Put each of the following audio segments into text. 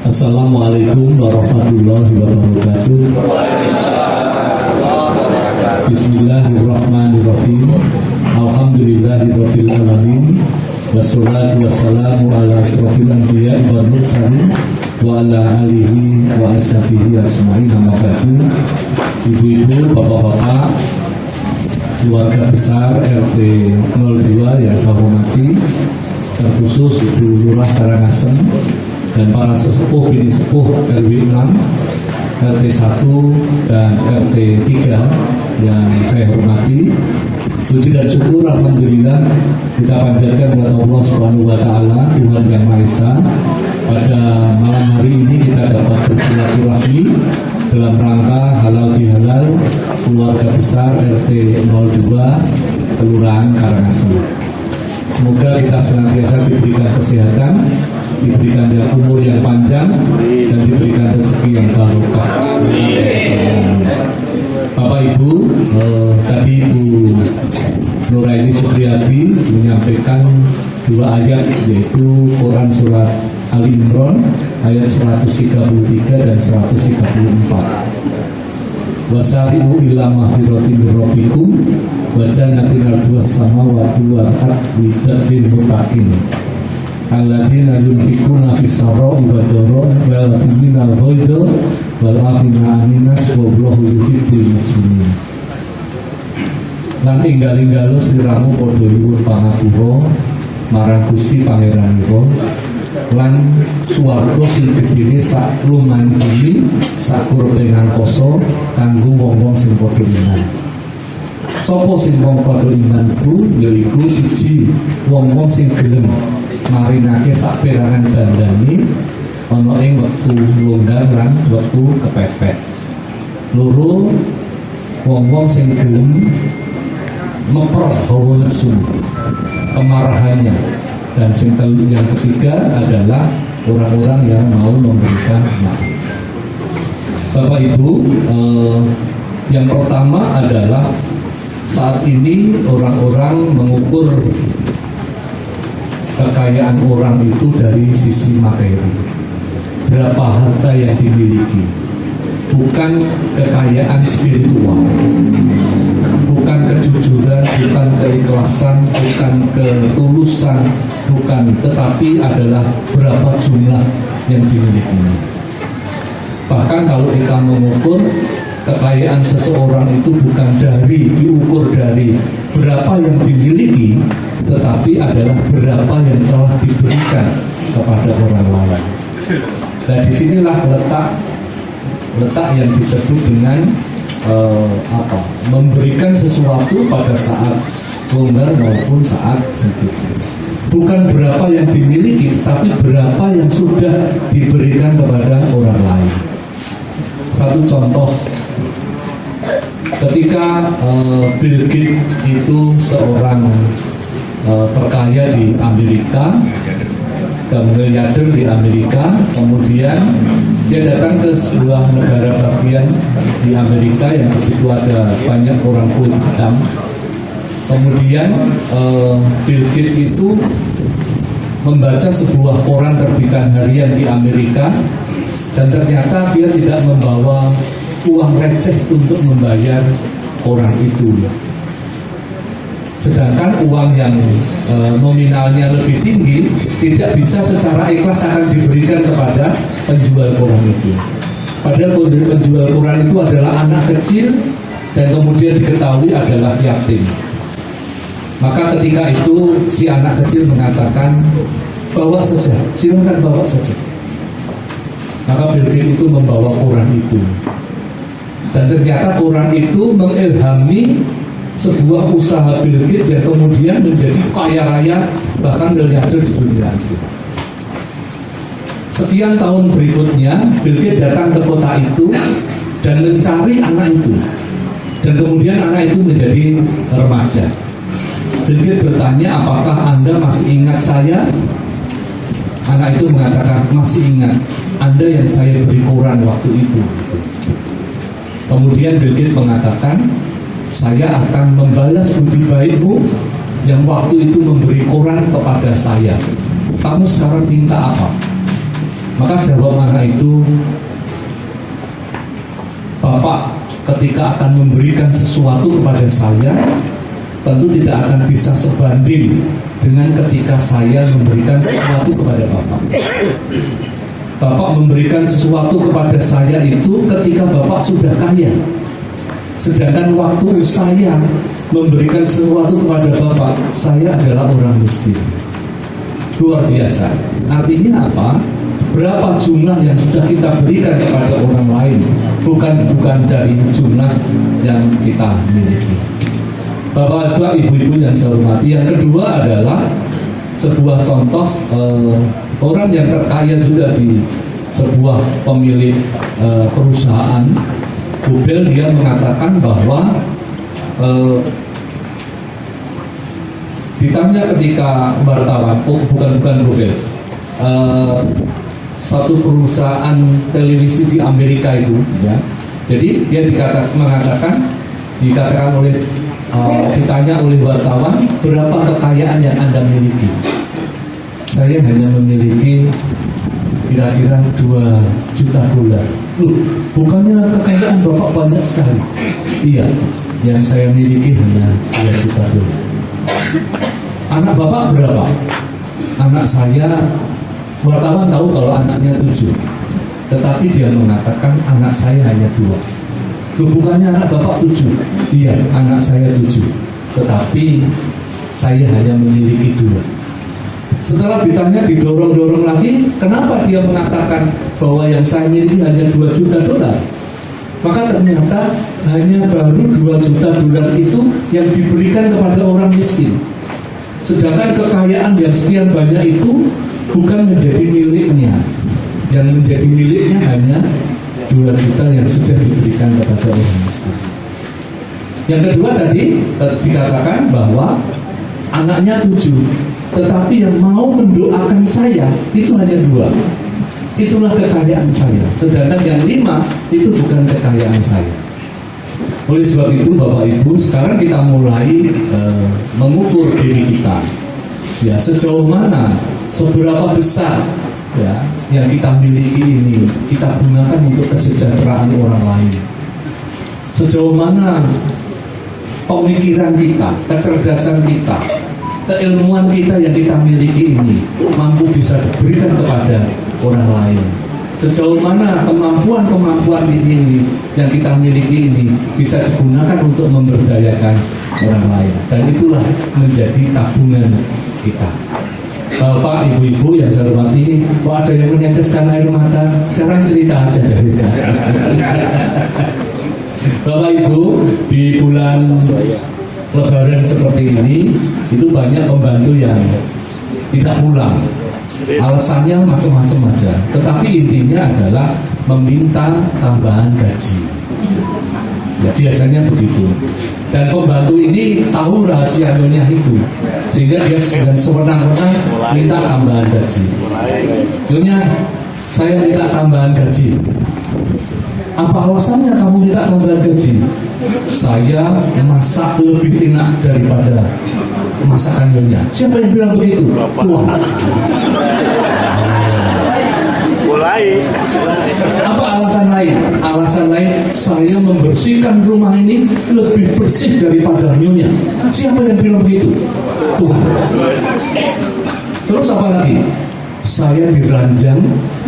Assalamualaikum warahmatullahi wabarakatuh. Bismillahirrahmanirrahim. Alhamdulillahirabbil alamin. Wassalatu wassalamu ala asrofil anbiya wal mursalin wa ala alihi wa ashabihi ajmain. Amma ba'du. Ibu-ibu, bapak-bapak, keluarga besar RT 02 yang saya hormati, terkhusus Ibu Lurah Karangasem dan para sesepuh bini sepuh RW 6, RT 1 dan RT 3 yang saya hormati. Puji dan syukur alhamdulillah kita panjatkan kepada Allah Subhanahu wa taala, Tuhan Yang Maha Esa. Pada malam hari ini kita dapat bersilaturahmi dalam rangka halal bihalal keluarga besar RT 02 Kelurahan Karangasem. Semoga kita senantiasa diberikan kesehatan, diberikan umur yang panjang, dan diberikan rezeki yang barokah. Bapak Ibu, tadi Ibu Nuraini Supriyati menyampaikan dua ayat, yaitu Quran Surat Ali Imran ayat 133 dan 134. Wasari'u ila mahfiratin min rabbikum wa jannatin arduhas samawati wal ardu uiddat muttaqin alladzina yunfiquna fis sarra'i wad dharra'i wal yaqimuna al-ghaidha wal 'afina 'anil nas wallahu yuhibbul muhsinin. Lan enggal-enggalo sliramu padha nyuwun pangapura marang Gusti Pangeranipun lan swarga sing gedene sak lumayan bumi sak kurbengan koso kanggo wong-wong sing padha iman. Sapa sing wong padha iman ku yaiku siji wong-wong sing gelem marinake sak perangan bandane ana ing wektu longgar lan wektu kepepet. Loro wong-wong sing gelem meper hawa nafsu kemarahannya. Dan yang ketiga adalah orang-orang yang mau memberikan maaf. Bapak Ibu, yang pertama adalah saat ini orang-orang mengukur kekayaan orang itu dari sisi materi. Berapa harta yang dimiliki, bukan kekayaan spiritual, bukan kejujuran, bukan keikhlasan, bukan ketulusan, bukan, tetapi adalah berapa jumlah yang dimilikinya. Bahkan kalau kita mengukur kekayaan seseorang itu bukan diukur dari berapa yang dimiliki, tetapi adalah berapa yang telah diberikan kepada orang lain. Nah, disinilah letak yang disebut dengan memberikan sesuatu pada saat longgar maupun saat sempit. Bukan berapa yang dimiliki, tapi berapa yang sudah diberikan kepada orang lain. Satu contoh, ketika Bill Gates itu seorang terkaya di Amerika, miliarder di Amerika, kemudian dia datang ke sebuah negara bagian di Amerika yang di situ ada banyak orang kulit hitam. Kemudian Bill Gates itu membaca sebuah koran terbitan harian di Amerika, dan ternyata dia tidak membawa uang receh untuk membayar koran itu. Sedangkan uang yang nominalnya lebih tinggi tidak bisa secara ikhlas akan diberikan kepada penjual koran itu. Padahal penjual koran itu adalah anak kecil dan kemudian diketahui adalah yatim. Maka ketika itu si anak kecil mengatakan, bawa saja, silakan bawa saja. Maka Bill Gates itu membawa koran itu, dan ternyata koran itu mengilhami sebuah usaha Bill Gates yang kemudian menjadi kaya raya, bahkan miliarder di dunia itu. Sekian tahun berikutnya Bill Gates datang ke kota itu dan mencari anak itu, dan kemudian anak itu menjadi remaja. Bill Gates bertanya, apakah Anda masih ingat saya? Anak itu mengatakan, masih ingat. Anda yang saya beri koran waktu itu. Kemudian Bill Gates mengatakan, saya akan membalas budi baikmu yang waktu itu memberi koran kepada saya. Kamu sekarang minta apa? Maka jawab anak itu, Bapak ketika akan memberikan sesuatu kepada saya, tentu tidak akan bisa sebanding dengan ketika saya memberikan sesuatu kepada Bapak. Bapak memberikan sesuatu kepada saya itu ketika Bapak sudah kaya. Sedangkan waktu saya memberikan sesuatu kepada Bapak, saya adalah orang miskin. Luar biasa. Artinya apa? Berapa jumlah yang sudah kita berikan kepada orang lain, bukan dari jumlah yang kita miliki. Bapak-bapak, ibu-ibu yang saya hormati, yang kedua adalah sebuah contoh orang yang terkaya juga di sebuah pemilik perusahaan Google. Dia mengatakan bahwa ditanya ketika wartawan, bukan Google, satu perusahaan televisi di Amerika itu, ya. Jadi dia dikatakan oleh ditanya oleh wartawan, berapa kekayaan yang Anda miliki? Saya hanya memiliki kira-kira 2 juta dolar. Loh, bukannya kekayaan Bapak banyak sekali? Iya, yang saya miliki hanya 2 juta dolar. Anak Bapak berapa? Anak saya, wartawan tahu kalau anaknya 7, tetapi dia mengatakan anak saya hanya 2. Bukannya anak Bapak 7? Iya, anak saya 7, tetapi saya hanya memiliki 2. Setelah ditanya, didorong-dorong lagi, kenapa dia mengatakan bahwa yang saya miliki hanya 2 juta dolar? Maka ternyata hanya baru 2 juta dolar itu yang diberikan kepada orang miskin. Sedangkan kekayaan yang sekian banyak itu bukan menjadi miliknya. Yang menjadi miliknya hanya 2 juta yang sudah diberikan kepada orang miskin. Yang kedua tadi dikatakan bahwa anaknya 7, tetapi yang mau mendoakan saya itu hanya 2. Itulah kekayaan saya. Sedangkan yang 5 itu bukan kekayaan saya. Oleh sebab itu Bapak Ibu, sekarang kita mulai mengukur diri kita. Ya, sejauh mana, seberapa besar ya yang kita miliki ini kita gunakan untuk kesejahteraan orang lain. Sejauh mana pemikiran kita, kecerdasan kita, keilmuan kita yang kita miliki ini mampu bisa diberikan kepada orang lain. Sejauh mana kemampuan ini yang kita miliki ini bisa digunakan untuk memberdayakan orang lain. Dan itulah menjadi tabungan kita. Bapak, ibu-ibu yang saya hormati, kok ada yang meneteskan air mata? Sekarang cerita aja dari Bapak Ibu, di bulan Lebaran seperti ini, itu banyak pembantu yang tidak pulang. Alasannya macam-macam aja, tetapi intinya adalah meminta tambahan gaji. Ya, biasanya begitu. Dan pembantu ini tahu rahasia nyonya itu, sehingga dia dengan sewenang-wenang minta tambahan gaji. Nyonya, saya minta tambahan gaji. Apa alasannya kamu minta tambahan gaji? Saya masak lebih enak daripada masakan nyonya. Siapa yang bilang begitu? Tuhan. Mulai. Apa alasan lain? Alasan lain, saya membersihkan rumah ini lebih bersih daripada nyonya. Siapa yang bilang begitu? Tuhan. Terus apa lagi? Saya diranjang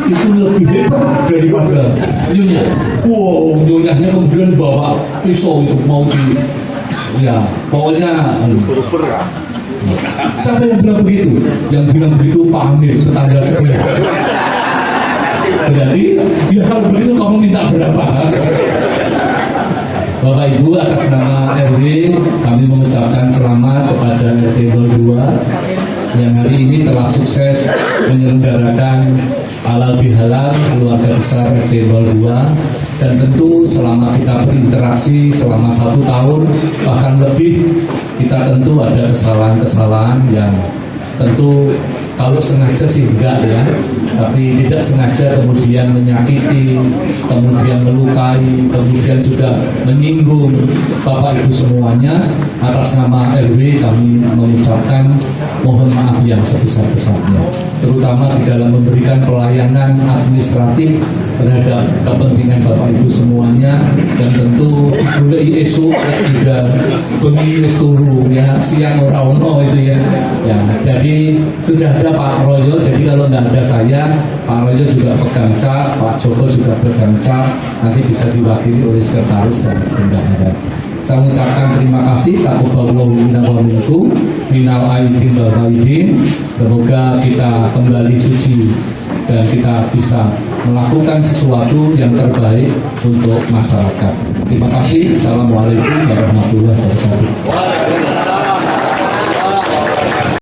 itu lebih hebat daripada nyonya. Wow, nyonyanya kemudian bawa pisau untuk mau ya, pokoknya siapa yang bilang begitu? Yang bilang begitu Pak Amir, tetangga sebelah. Berarti, ya kalau begitu kamu minta berapa? Bapak Ibu, atas nama RW kami mengucapkan selamat kepada RT 02 yang hari ini telah sukses menyelenggarakan halal bihalal keluarga besar RT 02. Dan tentu selama kita berinteraksi selama 1 tahun bahkan lebih, kita tentu ada kesalahan-kesalahan yang tentu kalau sengaja sih enggak ya, tapi tidak sengaja kemudian menyakiti, kemudian melukai, kemudian juga menyinggung Bapak Ibu semuanya, atas nama RW kami mengucapkan mohon maaf yang sebesar-besarnya, terutama di dalam memberikan pelayanan administratif terhadap kepentingan Bapak Ibu semuanya, dan tentu boleh esok juga bengi turu ya, siang ora-ono itu ya. Ya, jadi sudah ada Pak Royo, jadi kalau tidak ada saya, Pak Royo juga pegang cap, Pak Joko juga pegang cap, nanti bisa diwakili oleh sekretaris dan bendahara. Saya mengucapkan terima kasih, taqabbalallahu minna wa minkum, minal aidin wal faidin. Semoga kita kembali suci dan kita bisa melakukan sesuatu yang terbaik untuk masyarakat. Terima kasih. Assalamualaikum warahmatullahi wabarakatuh.